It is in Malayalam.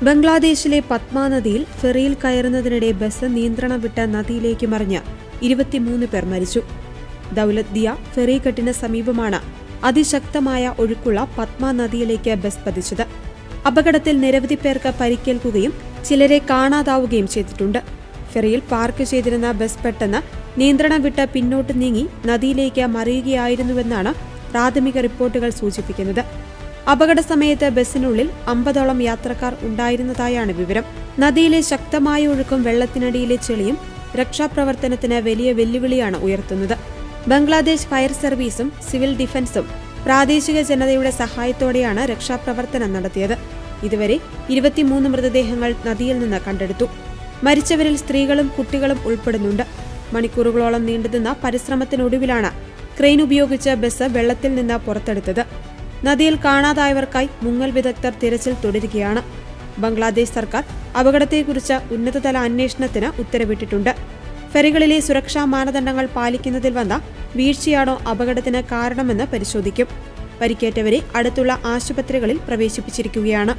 ബംഗ്ലാദേശിലെ പത്മ നദിയിൽ ഫെറിയിൽ കയറുന്നതിനിടെ ബസ് നിയന്ത്രണം വിട്ട നദിയിലേക്ക് മറിഞ്ഞ് 23 പേർ മരിച്ചു. ദൌലത് ദിയ ഫെറിക്കെട്ടിന് സമീപമാണ് അതിശക്തമായ ഒഴുക്കുള്ള പത്മ നദിയിലേക്ക് ബസ് പതിച്ചത്. അപകടത്തിൽ നിരവധി പേർക്ക് പരിക്കേൽക്കുകയും ചിലരെ കാണാതാവുകയും ചെയ്തിട്ടുണ്ട്. ഫെറിയിൽ പാർക്ക് ചെയ്തിരുന്ന ബസ് പെട്ടെന്ന് നിയന്ത്രണം വിട്ട് പിന്നോട്ട് നീങ്ങി നദിയിലേക്ക് മറിയുകയായിരുന്നുവെന്നാണ് പ്രാഥമിക റിപ്പോർട്ടുകൾ സൂചിപ്പിക്കുന്നത്. അപകട സമയത്ത് ബസ്സിനുള്ളിൽ 50ഓളം യാത്രക്കാർ ഉണ്ടായിരുന്നതായാണ് വിവരം. നദിയിലെ ശക്തമായ ഒഴുക്കും വെള്ളത്തിനടിയിലെ ചെളിയും രക്ഷാപ്രവർത്തനത്തിന് വലിയ വെല്ലുവിളിയാണ് ഉയർത്തുന്നത്. ബംഗ്ലാദേശ് ഫയർ സർവീസും സിവിൽ ഡിഫൻസും പ്രാദേശിക ജനതയുടെ സഹായത്തോടെയാണ് രക്ഷാപ്രവർത്തനം നടത്തിയത്. ഇതുവരെ 23 മൃതദേഹങ്ങൾ നദിയിൽ നിന്ന് കണ്ടെടുത്തു. മരിച്ചവരിൽ സ്ത്രീകളും കുട്ടികളും ഉൾപ്പെടുന്നുണ്ട്. മണിക്കൂറുകളോളം നീണ്ടുനിന്ന പരിശ്രമത്തിനൊടുവിലാണ് ക്രെയിൻ ഉപയോഗിച്ച് ബസ് വെള്ളത്തിൽ നിന്ന് പുറത്തെടുത്തത്. നദിയിൽ കാണാതായവർക്കായി മുങ്ങൽ വിദഗ്ധർ തിരച്ചിൽ തുടരുകയാണ്. ബംഗ്ലാദേശ് സർക്കാർ അപകടത്തെക്കുറിച്ച് ഉന്നതതല അന്വേഷണത്തിന് ഉത്തരവിട്ടിട്ടുണ്ട്. ഫെറികളിലെ സുരക്ഷാ മാനദണ്ഡങ്ങൾ പാലിക്കുന്നതിൽ വന്ന വീഴ്ചയാണോ അപകടത്തിന് കാരണമെന്ന് പരിശോധിക്കും. പരിക്കേറ്റവരെ അടുത്തുള്ള ആശുപത്രികളിൽ പ്രവേശിപ്പിച്ചിരിക്കുകയാണ്.